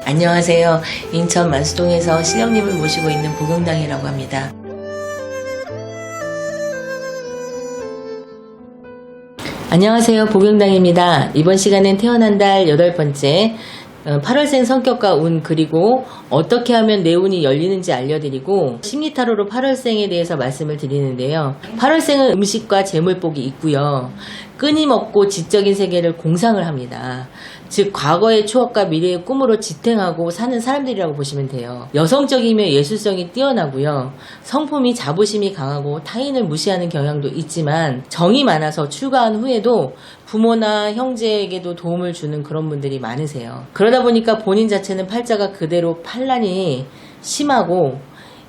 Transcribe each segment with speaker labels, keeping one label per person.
Speaker 1: 안녕하세요. 인천 만수동에서 신령님을 모시고 있는 복용당이라고 합니다. 안녕하세요. 복용당입니다. 이번 시간은 태어난 달 8번째 8월생 성격과 운, 그리고 어떻게 하면 내 운이 열리는지 알려드리고 심리타로로 8월생에 대해서 말씀을 드리는데요. 8월생은 음식과 재물복이 있고요. 끊임없고 지적인 세계를 공상을 합니다. 즉 과거의 추억과 미래의 꿈으로 지탱하고 사는 사람들이라고 보시면 돼요. 여성적이며 예술성이 뛰어나고요. 성품이 자부심이 강하고 타인을 무시하는 경향도 있지만 정이 많아서 출가한 후에도 부모나 형제에게도 도움을 주는 그런 분들이 많으세요. 그러다 보니까 본인 자체는 팔자가 그대로 판란이 심하고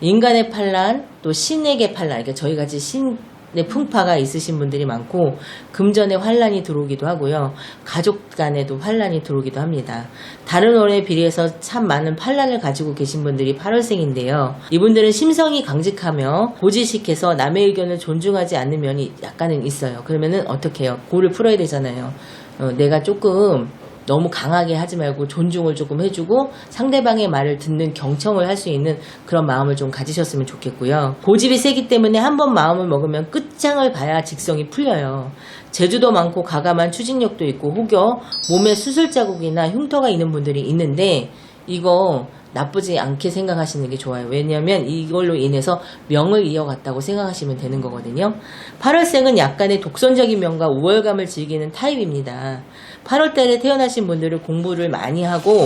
Speaker 1: 인간의 판란, 또 신에게 판란, 그러니까 저희같이 신의 풍파가 있으신 분들이 많고 금전에 환란이 들어오기도 하고요. 가족 간에도 환란이 들어오기도 합니다. 다른 월에 비례해서 참 많은 판란을 가지고 계신 분들이 8월생인데요. 이분들은 심성이 강직하며 고지식해서 남의 의견을 존중하지 않는 면이 약간은 있어요. 그러면은 어떻게 해요? 고를 풀어야 되잖아요. 내가 조금 너무 강하게 하지 말고 존중을 조금 해주고 상대방의 말을 듣는 경청을 할 수 있는 그런 마음을 좀 가지셨으면 좋겠고요. 고집이 세기 때문에 한번 마음을 먹으면 끝장을 봐야 직성이 풀려요. 재주도 많고 가감한 추진력도 있고 혹여 몸에 수술 자국이나 흉터가 있는 분들이 있는데 이거 나쁘지 않게 생각하시는 게 좋아요. 왜냐하면 이걸로 인해서 명을 이어갔다고 생각하시면 되는 거거든요. 8월생은 약간의 독선적인 면과 우월감을 즐기는 타입입니다. 8월달에 태어나신 분들은 공부를 많이 하고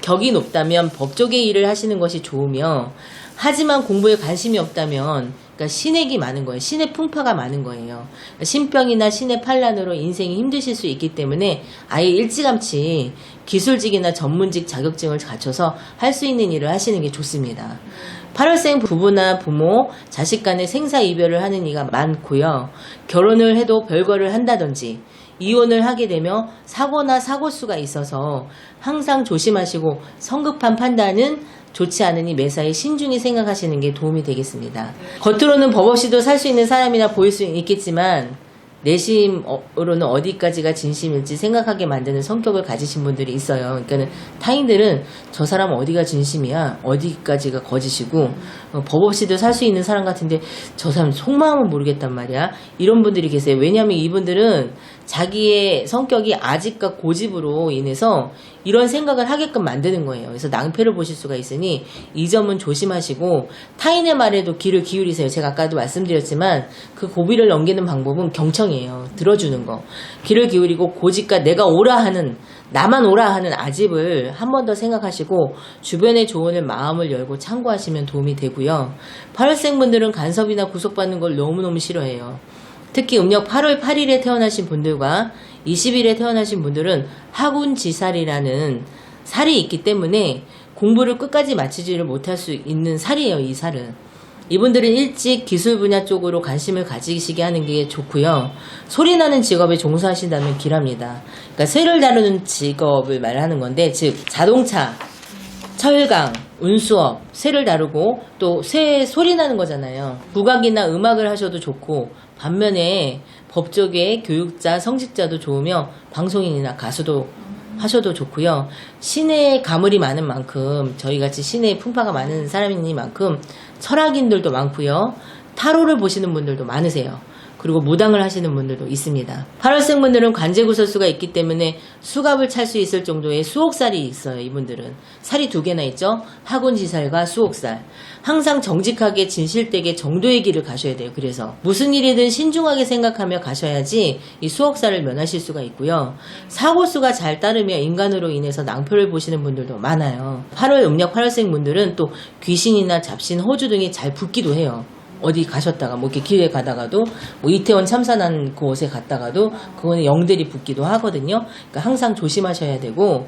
Speaker 1: 격이 높다면 법조계 일을 하시는 것이 좋으며, 하지만 공부에 관심이 없다면 그러니까 신액이 많은 거예요. 신의 풍파가 많은 거예요. 신병이나 신의 판란으로 인생이 힘드실 수 있기 때문에 아예 일찌감치 기술직이나 전문직 자격증을 갖춰서 할 수 있는 일을 하시는 게 좋습니다. 8월생 부부나 부모, 자식 간의 생사이별을 하는 이가 많고요. 결혼을 해도 별거를 한다든지 이혼을 하게 되면 사고나 사고수가 있어서 항상 조심하시고 성급한 판단은 좋지 않으니 매사에 신중히 생각하시는 게 도움이 되겠습니다. 겉으로는 법 없이도 살 수 있는 사람이나 보일 수 있겠지만 내심으로는 어디까지가 진심일지 생각하게 만드는 성격을 가지신 분들이 있어요. 그러니까 타인들은 저 사람 어디가 진심이야, 어디까지가 거짓이고 법 없이도 살 수 있는 사람 같은데 저 사람 속마음은 모르겠단 말이야. 이런 분들이 계세요. 왜냐하면 이분들은 자기의 성격이 아집과 고집으로 인해서 이런 생각을 하게끔 만드는 거예요. 그래서 낭패를 보실 수가 있으니 이 점은 조심하시고 타인의 말에도 귀를 기울이세요. 제가 아까도 말씀드렸지만 그 고비를 넘기는 방법은 경청이에요. 들어주는 거. 귀를 기울이고 고집과 내가 오라 하는, 나만 오라 하는 아집을 한 번 더 생각하시고 주변의 조언을 마음을 열고 참고하시면 도움이 되고요. 8월생분들은 간섭이나 구속받는 걸 너무너무 싫어해요. 특히 음력 8월 8일에 태어나신 분들과 20일에 태어나신 분들은 학운지살이라는 살이 있기 때문에 공부를 끝까지 마치지를 못할 수 있는 살이에요. 이 살은. 이분들은 일찍 기술 분야 쪽으로 관심을 가지시게 하는 게 좋고요. 소리나는 직업에 종사하신다면 길합니다. 그러니까 쇠를 다루는 직업을 말하는 건데, 즉 자동차, 철강, 운수업, 쇠를 다루고 또 쇠 소리 나는 거잖아요. 국악이나 음악을 하셔도 좋고, 반면에 법조계, 교육자, 성직자도 좋으며 방송인이나 가수도 하셔도 좋고요. 신의 가물이 많은 만큼, 저희같이 신의 풍파가 많은 사람이니만큼 철학인들도 많고요. 타로를 보시는 분들도 많으세요. 그리고 무당을 하시는 분들도 있습니다. 8월생 분들은 관제구설수가 있기 때문에 수갑을 찰 수 있을 정도의 수옥살이 있어요. 이분들은 살이 2개나 있죠. 학운지살과 수옥살. 항상 정직하게 진실되게 정도의 길을 가셔야 돼요. 그래서 무슨 일이든 신중하게 생각하며 가셔야지 이 수옥살을 면하실 수가 있고요. 사고수가 잘 따르며 인간으로 인해서 낭패를 보시는 분들도 많아요. 8월 음력 8월생 분들은 또 귀신이나 잡신, 호주 등이 잘 붙기도 해요. 어디 가셨다가 뭐 이렇게 길에 가다가도 뭐 이태원 참사난 곳에 갔다가도 그거는 영들이 붙기도 하거든요. 그러니까 항상 조심하셔야 되고,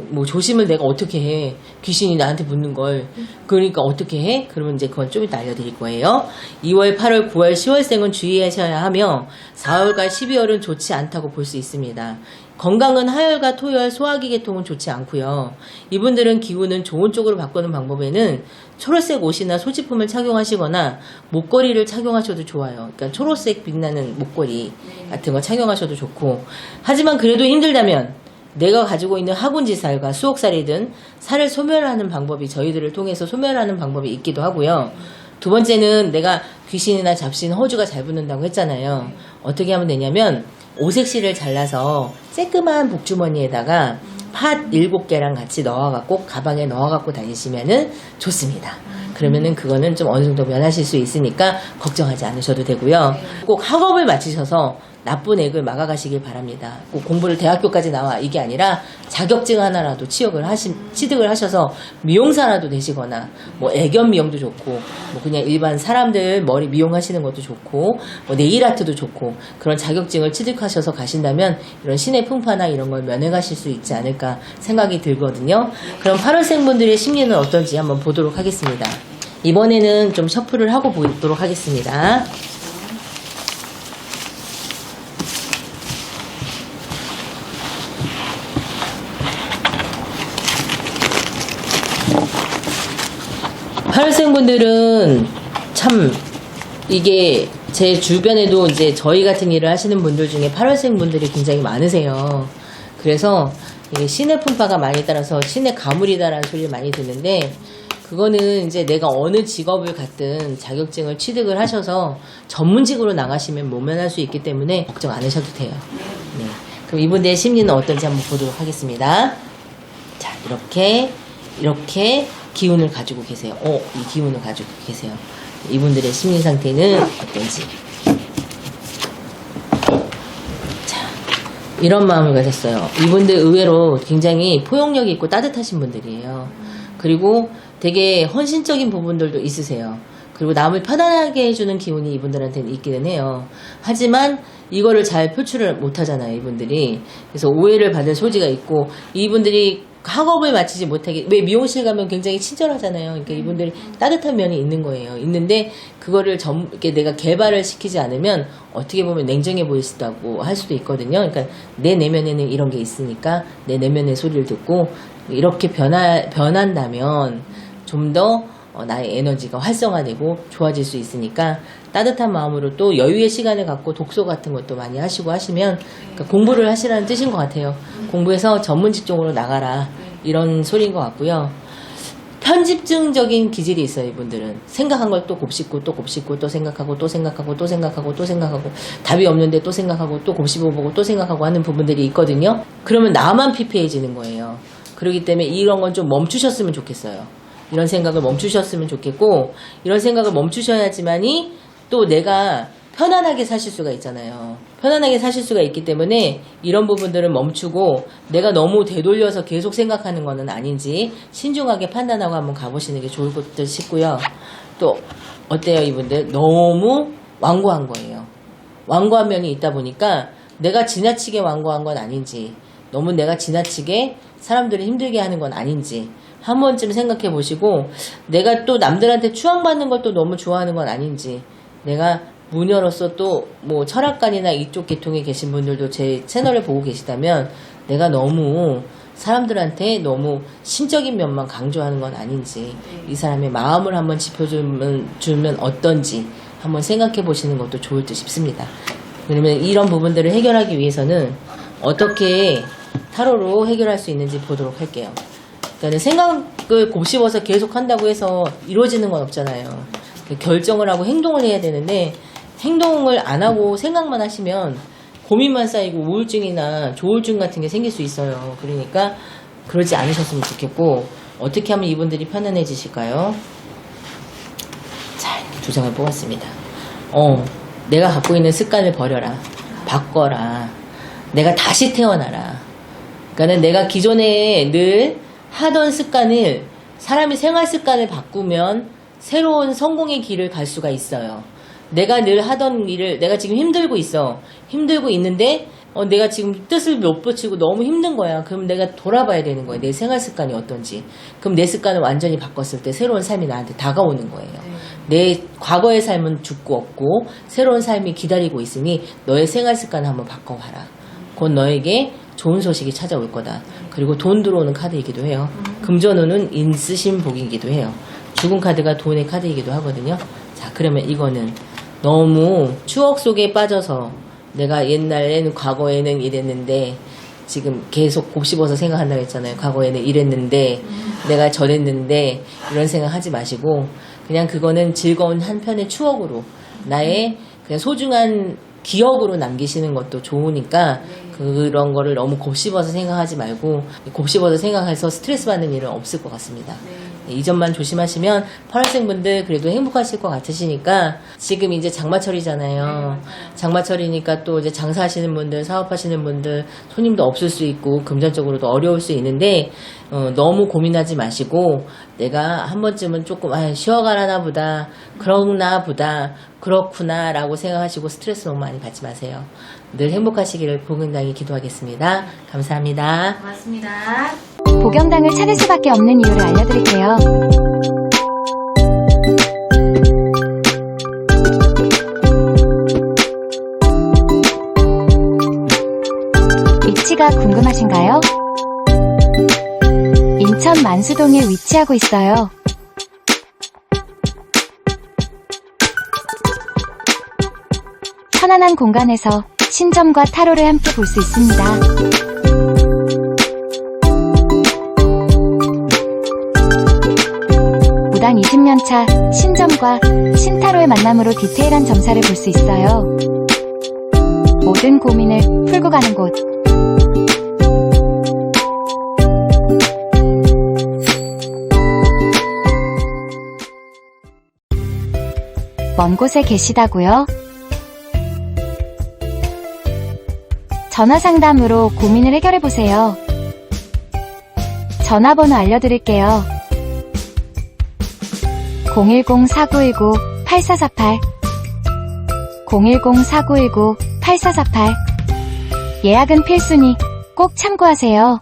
Speaker 1: 뭐 조심을 내가 어떻게 해? 귀신이 나한테 붙는 걸. 그러니까 어떻게 해? 그러면 이제 그건 좀 이따 알려드릴 거예요. 2월, 8월, 9월, 10월생은 주의하셔야 하며 4월과 12월은 좋지 않다고 볼 수 있습니다. 건강은 하열과 토열, 소화기 계통은 좋지 않고요. 이분들은 기운은 좋은 쪽으로 바꾸는 방법에는 초록색 옷이나 소지품을 착용하시거나 목걸이를 착용하셔도 좋아요. 그러니까 초록색 빛나는 목걸이 같은 거 착용하셔도 좋고, 하지만 그래도 힘들다면 내가 가지고 있는 학운지살과 수옥살이든 살을 소멸하는 방법이 저희들을 통해서 소멸하는 방법이 있기도 하고요. 두 번째는 내가 귀신이나 잡신, 허주가 잘 붙는다고 했잖아요. 어떻게 하면 되냐면 오색실을 잘라서 쬐끄만 복주머니에다가 팥 7개랑 같이 넣어갖고 가방에 넣어갖고 다니시면은 좋습니다. 그러면은 그거는 좀 어느 정도 면하실 수 있으니까 걱정하지 않으셔도 되고요. 꼭 학업을 마치셔서 나쁜 액을 막아가시길 바랍니다. 꼭 공부를 대학교까지 나와 이게 아니라 자격증 하나라도 취득을 하셔서 미용사라도 되시거나 뭐 애견 미용도 좋고 뭐 그냥 일반 사람들 머리 미용하시는 것도 좋고 뭐 네일 아트도 좋고 그런 자격증을 취득하셔서 가신다면 이런 신의 풍파나 이런 걸 면해 가실 수 있지 않을까 생각이 들거든요. 그럼 8월생 분들의 심리는 어떤지 한번 보도록 하겠습니다. 이번에는 좀 셔플을 하고 보도록 하겠습니다. 8월생 분들은 참 이게 제 주변에도 이제 저희 같은 일을 하시는 분들 중에 8월생 분들이 굉장히 많으세요. 그래서 이게 신의 풍파가 많이 따라서 신의 가물이다라는 소리를 많이 듣는데 그거는 이제 내가 어느 직업을 갖든 자격증을 취득을 하셔서 전문직으로 나가시면 모면할 수 있기 때문에 걱정 안 하셔도 돼요. 네. 그럼 이분들의 심리는 어떤지 한번 보도록 하겠습니다. 자, 이렇게 기운을 가지고 계세요. 이 기운을 가지고 계세요. 이분들의 심리 상태는 어떤지. 자, 이런 마음을 가졌어요. 이분들 의외로 굉장히 포용력이 있고 따뜻하신 분들이에요. 그리고 되게 헌신적인 부분들도 있으세요. 그리고 남을 편안하게 해주는 기운이 이분들한테는 있기는 해요. 하지만 이거를 잘 표출을 못하잖아요, 이분들이. 그래서 오해를 받을 소지가 있고 이분들이 학업을 마치지 못하게, 왜 미용실 가면 굉장히 친절하잖아요. 그러니까 이분들이 따뜻한 면이 있는 거예요. 있는데 그거를 이렇게 내가 개발을 시키지 않으면 어떻게 보면 냉정해 보일 수도 할 수도 있거든요. 그러니까 내 내면에는 이런 게 있으니까 내 내면의 소리를 듣고 이렇게 변한다면 좀 더 나의 에너지가 활성화되고 좋아질 수 있으니까 따뜻한 마음으로 또 여유의 시간을 갖고 독서 같은 것도 많이 하시고 하시면 그러니까 공부를 하시라는 뜻인 것 같아요. 공부해서 전문 직종으로 나가라 이런 소리인 것 같고요. 편집증적인 기질이 있어요. 이분들은 생각한 걸 또 곱씹고 또 곱씹고 또 생각하고 또 생각하고 또 생각하고 또 생각하고 답이 없는데 또 생각하고 또 곱씹어보고 또 생각하고 하는 부분들이 있거든요. 그러면 나만 피폐해지는 거예요. 그렇기 때문에 이런 건 좀 멈추셨으면 좋겠어요. 이런 생각을 멈추셨으면 좋겠고 이런 생각을 멈추셔야지만이 또 내가 편안하게 사실 수가 있잖아요. 편안하게 사실 수가 있기 때문에 이런 부분들을 멈추고 내가 너무 되돌려서 계속 생각하는 거는 아닌지 신중하게 판단하고 한번 가보시는 게 좋을 것 싶고요. 또 어때요? 이분들 너무 완고한 거예요. 완고한 면이 있다 보니까 내가 지나치게 완고한 건 아닌지 너무 내가 지나치게 사람들을 힘들게 하는 건 아닌지 한 번쯤 생각해 보시고 내가 또 남들한테 추앙받는 걸 또 너무 좋아하는 건 아닌지 내가 무녀로서 또 뭐 철학관이나 이쪽 계통에 계신 분들도 제 채널을 보고 계시다면 내가 너무 사람들한테 너무 신적인 면만 강조하는 건 아닌지 이 사람의 마음을 한번 짚어주면 어떤지 한번 생각해 보시는 것도 좋을 듯 싶습니다. 그러면 이런 부분들을 해결하기 위해서는 어떻게 타로로 해결할 수 있는지 보도록 할게요. 그러니까 생각을 곱씹어서 계속 한다고 해서 이루어지는 건 없잖아요. 결정을 하고 행동을 해야 되는데 행동을 안 하고 생각만 하시면 고민만 쌓이고 우울증이나 조울증 같은 게 생길 수 있어요. 그러니까 그러지 않으셨으면 좋겠고 어떻게 하면 이분들이 편안해지실까요? 자, 두 장을 뽑았습니다. 내가 갖고 있는 습관을 버려라. 바꿔라. 내가 다시 태어나라. 그러니까는 내가 기존에 늘 하던 습관을 사람이 생활 습관을 바꾸면 새로운 성공의 길을 갈 수가 있어요. 내가 늘 하던 일을 내가 지금 힘들고 있는데 내가 지금 뜻을 못 붙이고 너무 힘든 거야. 그럼 내가 돌아봐야 되는 거예요. 내 생활 습관이 어떤지. 그럼 내 습관을 완전히 바꿨을 때 새로운 삶이 나한테 다가오는 거예요. 내 과거의 삶은 죽고 없고 새로운 삶이 기다리고 있으니 너의 생활 습관을 한번 바꿔봐라. 곧 너에게 좋은 소식이 찾아올 거다. 그리고 돈 들어오는 카드이기도 해요. 금전운은 인쓰신복이기도 해요. 죽은 카드가 돈의 카드이기도 하거든요. 자, 그러면 이거는 너무 추억 속에 빠져서 내가 옛날에는 과거에는 이랬는데 지금 계속 곱씹어서 생각한다고 했잖아요. 과거에는 이랬는데 내가 저랬는데 이런 생각하지 마시고 그냥 그거는 즐거운 한편의 추억으로 나의 그냥 소중한 기억으로 남기시는 것도 좋으니까 그런 거를 너무 곱씹어서 생각하지 말고 곱씹어서 생각해서 스트레스 받는 일은 없을 것 같습니다. 이 점만 조심하시면 8월생분들 그래도 행복하실 것 같으시니까 지금 이제 장마철이잖아요. 장마철이니까 또 이제 장사하시는 분들, 사업하시는 분들 손님도 없을 수 있고 금전적으로도 어려울 수 있는데 너무 고민하지 마시고 내가 한 번쯤은 조금 쉬어가라나 보다, 그러나 보다, 그렇구나 라고 생각하시고 스트레스 너무 많이 받지 마세요. 늘 행복하시기를 복용당이 기도하겠습니다. 감사합니다.
Speaker 2: 고맙습니다.
Speaker 3: 복영당을 찾을 수밖에 없는 이유를 알려드릴게요. 위치가 궁금하신가요? 인천 만수동에 위치하고 있어요. 편안한 공간에서 신점과 타로를 함께 볼 수 있습니다. 무당 20년차 신점과 신타로의 만남으로 디테일한 점사를 볼 수 있어요. 모든 고민을 풀고 가는 곳. 먼 곳에 계시다고요? 전화 상담으로 고민을 해결해보세요. 전화번호 알려드릴게요. 010-4919-8448 010-4919-8448 예약은 필수니 꼭 참고하세요.